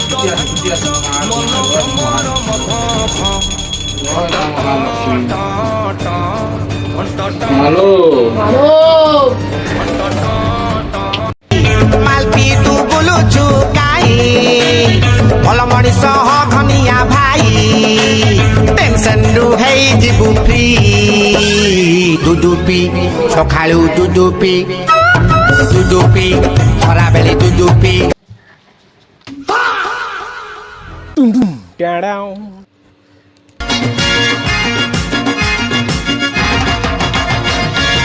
Hello मालपी तू बुलुचु काई भल मनिष ह घनिया भाई टेंशन रु है जीवु फ्री दुदुपी सखाळु दुदुपी खरा बेले दुदुपी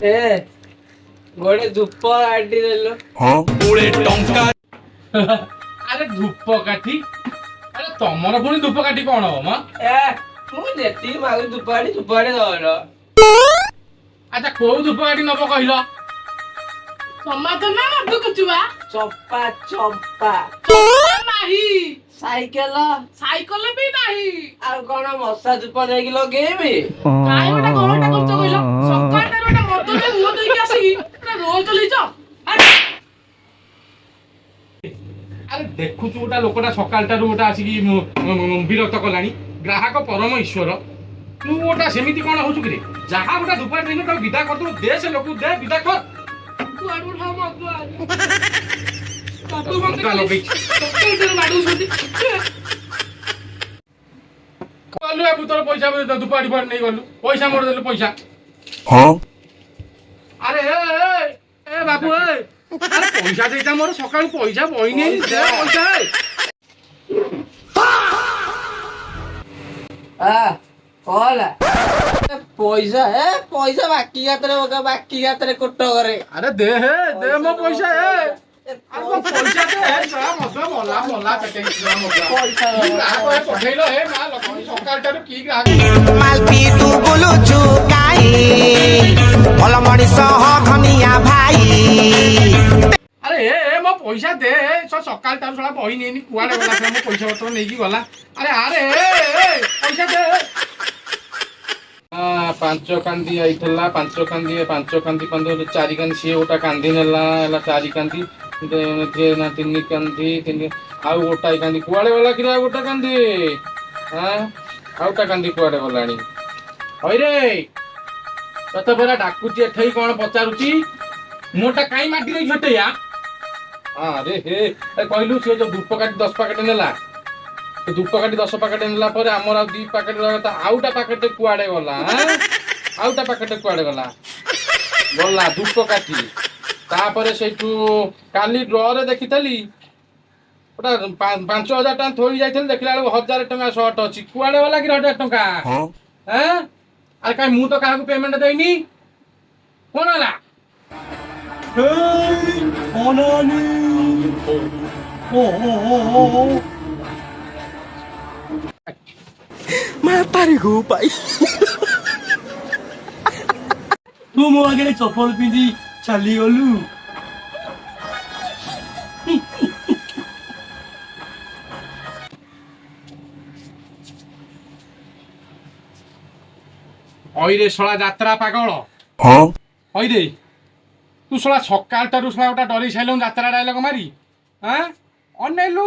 ए गोटे धूप काटी देलो अरे धूप काठी अरे तमर पुणी धूप काठी कौन हम ए मु जेती मागु धूप काटी दर अच्छा कौ धूप काठी नब कहल समाधान ना मत कुचुआ चंपा चंपा नाही साइकेल साइकेल भी नाही आ कोन मशा धूप नेकी लगेबी काय ओटा कोटा करछ कइलो सकाळटा ओटा मत दे मुह देई आसी ना रोल चलीच अरे देखु गोटा लोकटा सकाळटारू गोटा आसिक विरक्त कलानी ग्राहक परम ईश्वर तू गोटा सेमिति कौन हो रे जहाँ गोटा धूप काठी नहीं विदा कर दे से लोक दे विदा कर तू आडू उठा मत तू मुद्रा लगे माडू छथि गलु ए पुतर पैसा धूप काठी पर नहीं गलु पैसा मोड़ देलु पैसा अरे ए बाबू ए अरे पैसा देता मोर सकाळु पैसा बहिनी दे पैसा आ कोला पैसा बाकी यात्रे कोटो करे अरे दे मो पैसा ए अरे मो पैसा दे साला मत मला कटे पैसा पठेलो हे मा लखनी सकाळटारू की ग्राहक मालपी तू बुलुचु काई भल मनिष ह घनिया भाई अरे ए मो पैसा दे सकाळटारू साला बही नेनी कुआडे गला मो पैसा बतो नेकी गला अरे पैसा दे पांच कांदी आईला पांच कांदी पंद्रह चारि कांदी सी गोटा कांदी नेला चारि कांदी ना तीन कांदी तीन आउ गोटा कांदी कुआडे गला कि गोटा कांदी हाँ आउटा कांदी कुआडे गलानी हई रे तते परा डाकुची एठई कौन पचारुची मोटा काई माटी रही छटैया अरे हे कहलु से जो धूप काटी 10 पैकेट नेला तो धूप काटी 10 पैकेट नेला पर हमर 2 पैकेट रहता आउटा पैकेट कुआडे गला आउटा पैकेट कुआडे गला धूप काटी तापर सेठू काली ड्र रे देखितली ओटा 5000 टका थोड़ी जाइथिल देखला 1000 टका शॉर्ट अछि कुआडे वाला कि 1000 टका हां अरे काई मु तो काहा को पेमेंट देइनी कोन होला हे ओनानी ओ मातारी गो भाई तू मो आगे चप्पल पिंदी चली गलु ओइरे सळा यात्रा पागल हां ओइरे तू सळा सकाळटारू सळा गोटा डरी साइलम यात्रा डायलॉग मारी हां अनेलु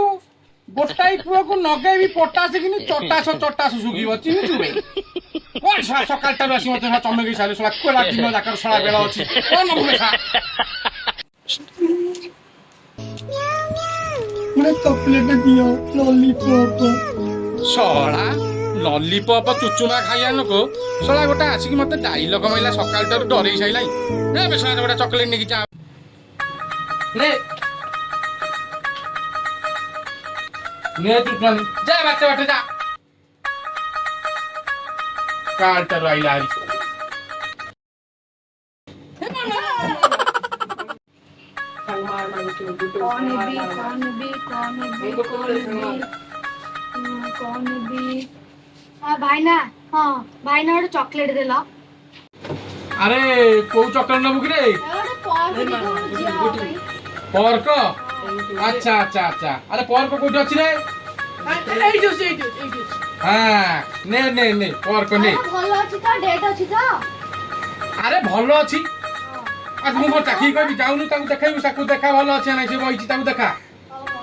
गोटाई पुआ को नगेबी पटास किनी चटास सुखीबो चिन्छु रे कोन सळा सकाळटारू आसी मते चमकी साइले सळा कोला दिन जाकर सळा बेला अछि कोन मुलेखा मुझे चॉकलेट दियो लॉलीपॉप सळा लॉलीपॉप चुचुमा खाइया नको सळा गोटा आसी मते डायलॉग माइला सकाळटारू डरी साइलाई रे बेसळा गोटा चॉकलेट नेकी जा रे ने तू जा बाटे जा काळटारू आइला आरी भाईना हाँ भाईना गोटे चॉकलेट देला अरे को चॉकलेट नबु कि रे पर्क अच्छा अरे पर्क कोठी अछि रे हाँ ने पर्क ने भलो अछि त डेट अछि त अरे भलो अछि आज मु चाखी कहबी जाउनु ताकू देखाइबु साकू देखा भलो अछि नै से बहिछि ताकू देखा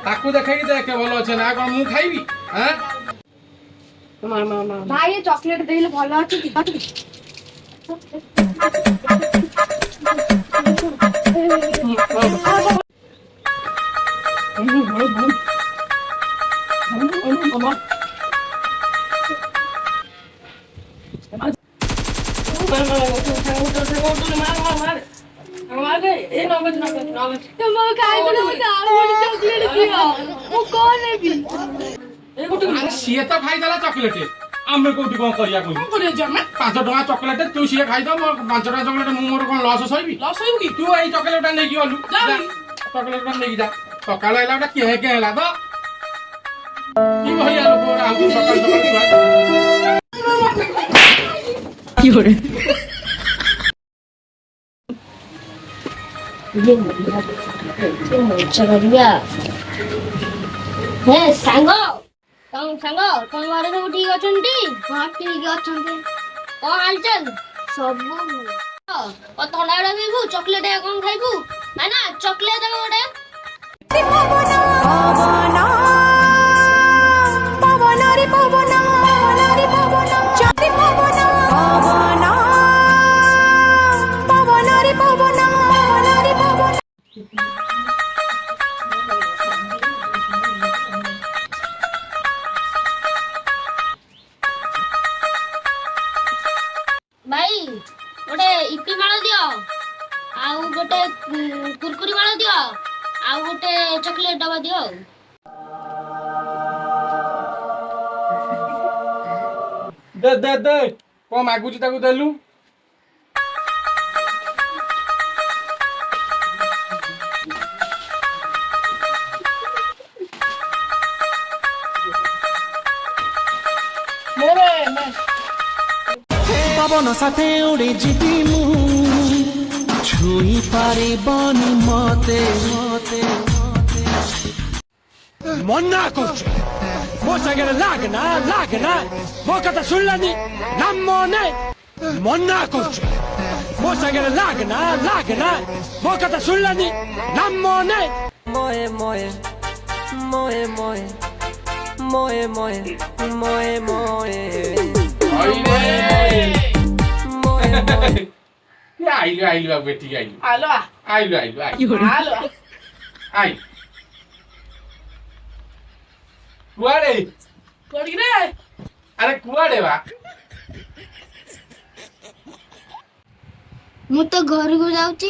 ତାକୁ ଦେଖେଇକି ଦେଖେ ଭଲ ଅଛି ନା କଣ ମୁଁ ଖାଇବି ଆଁ ଭାଇ ଏ ଚକୋଲେଟ ଦେଇଲେ ଭଲ ଅଛି କି? ସିଏ ତ ଖାଇଦେଲା ଚକୋଲେଟ ଆମେ କୋଉଠି କଣ କରିବା କହିବି 5 ଟଙ୍କା ଚକୋଲେଟ ତୁ ସିଏ ଖାଇଦବ 5 ଟଙ୍କା ଚକୋଲେଟ ମୁଁ ମୋର କଣ ଲସ୍ ସହିବି ତୁ ଏଇ ଚକୋଲେଟଟା ନେଇକି ଗଲୁ ଚକୋଲେଟଟା ନେଇକି ଯା ସକାଳ ହେଲା ଗୋଟେ କିଏ କିଏ ହେଲା ତ କି ଭଳିଆ ଲୋକ ଆଉଛନ୍ତି ସକାଳୁ ସାଙ୍ଗ ତମ ଘରେ ସବୁ ଠିକ ଅଛନ୍ତି? ହଁ ଠିକ ଅଛନ୍ତି। କଣ ହାଲଚାଲ? ସବୁ ଥଣ୍ଡା ଗୁଡା ପିଇବୁ ଚକୋଲେଟ କଣ ଖାଇବୁ? ନା ଚକୋଲେଟ ଦେବ ଗୋଟେ। ଭାଇ ଗୋଟେ ଇପି ମାଳ ଦିଅ ଆଉ ଗୋଟେ କୁରକୁରି ମାଳ ଦିଅ ଆଉ ଗୋଟେ ଚକୋଲେଟ ଡବା ଦିଅ ଆଉ। ଦେ କଣ ମାଗୁଛି ତାକୁ ଦେଲୁ पवन साथे उड़े जीवी मु छुई पारिबनी मते मना करछु मो संगे लागना मो कथा सुनलानी नमने मना करछु मो संगे लागना मो कथा सुनलानी नमने मोए मोए मोए मोए मोए मोए मोए मोए आइलु अब बेटी आइलु कुआड़े अरे कुआड़े बा ମୁଁ ତ ଘରକୁ ଯାଉଛି।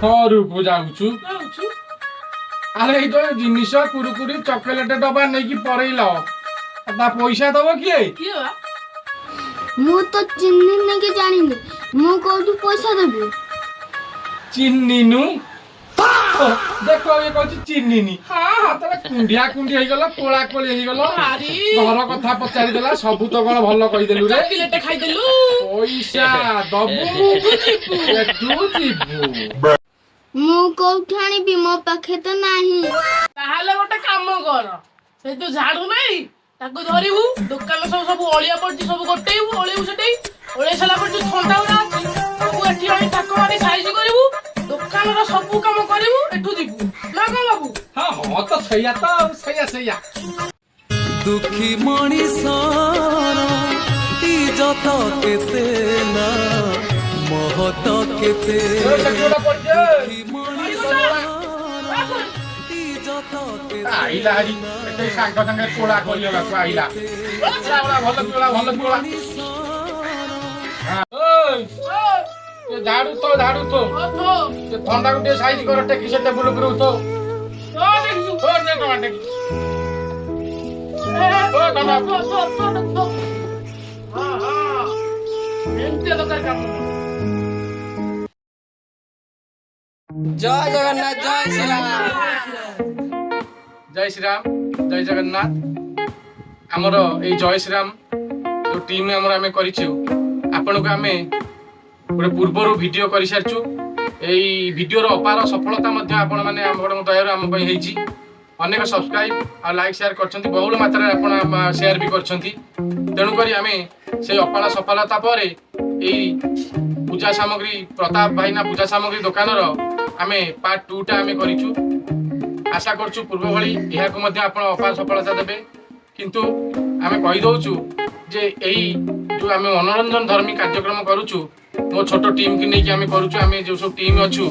ଘରକୁ ଯାଉଛୁ ଆରେ ଏଇ ତ ଜିନିଷ କୁରୁକୁରି ଚକୋଲେଟ ଡବା ନେଇକି ପରେଇଲ ତା ପଇସା ଦବ କିଏ? ମୁଁ ତ ଚିହ୍ନି ନେଇକି ଜାଣିନି ମୁଁ କୋଉଠୁ ପଇସା ଦେବି? ଚିହ୍ନିନୁ ଦେଖ ଇଏ କହୁଛି ଚିହ୍ନିନି ହାତରେ କୁଣ୍ଡିଆ କୁଣ୍ଡି ହେଇଗଲା କୋଳା କୋଳି ହେଇଗଲା ଘର କଥା ପଚାରିଦେଲା ସବୁ ତ କଣ ଭଲ କହିଦେଲୁ ରେ ପଇସା ଦବୁ ଏଠୁ ଯିବୁ ମୁଁ କୋଉଠୁ ଆଣିବି ମୋ ପାଖେ ତ ନାହିଁ। ତାହେଲେ ଗୋଟେ କାମ କର ସେ ଯୋଉ ଝାଡୁ ନାହିଁ ତାକୁ ଧରିବୁ ଦୋକାନ ସବୁ ଅଳିଆ ପଡିଛି ସବୁ ଗୋଟେଇବୁ ଅଳିଆକୁ ସେଠେଇ ଅଳିଆ ସାରିଲା ପରେ ଯୋଉ ଥଣ୍ଡା ଗୁଡା ଅଛି ସବୁ ଏଠି ଆଣି ଥାକ ମାରି ସାଇଜ କରିବୁ ଦୋକାନର ସବୁ କାମ କରିବୁ ଏଠୁ ଯିବୁ ନା କଣ ବାବୁ? ହଁ ତ ସେଇଆ दुखी मणिषर इज्जत केते ना महत केते दुखी मणिषर इज्जत केते आइला हारी एते साग संगे कोळा कोलिला आइला ଭଲ କୋଳା ओय झाड़ू तो ये थंडा को ଟିକେ ସାଇଜ କର ଟେକି ସେ ଟେବୁଲ ଉପରେ ଉଠो जय जगन्नाथ जय श्री राम जय श्री राम जय जगन्नाथ आमर ए जय श्री राम जो टीम आमर आमे करिछु आपन को आमे गोटे पूर्वर वीडियो कर सारिछु एई वीडियो रो अपार सफलता मध्ये आपण माने हमर दयार हम पई हेछि अनेक सब्सक्राइब आ लाइक शेयर करछंती बहुल मात्रा आपण शेयर भी करछंती तेणु करी आमे से अपार सफलता परे एई पूजा सामग्री प्रताप भाईना पूजा सामग्री दुकान रो आमे पार्ट 2 टा आमे करिछु आशा करछु पूर्व भली एहाको मध्ये आपण अपार सफलता देबे किंतु आमे कहि दउछु जे एही जो आमे मनोरंजन धर्मी कार्यक्रम करूछु मो छोटो टीम के नेकी आमे करूछु आमे जो सब टीम अछु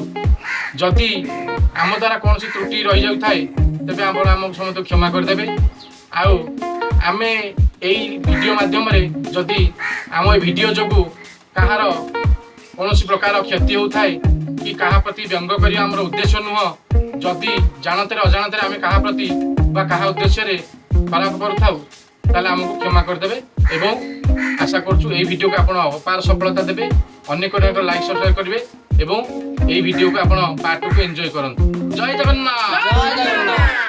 जदि आम द्वारा कौन सी त्रुटि रही जाउ थाए तबे आपण आम समस्त क्षमा कर देबे आउ आमे एही वीडियो माध्यम रे जदि आम ए वीडियो जोगु कहार कौन प्रकार क्षति होता कि कहा प्रति व्यंग करिया हमर उद्देश्य नुह जदि जानते अजाणते आम क्या प्रति बा कहा उद्देश्य रे खराब करूँ ताले आमको क्षमा करदेवे एवं आशा करछु एई वीडियो को आपण अपार सफलता देबे अनेक लाइक सब्सक्राइब करेंगे एवं एई वीडियो को आपण पार्ट 2 को एंजॉय करंतु जय जगन्नाथ।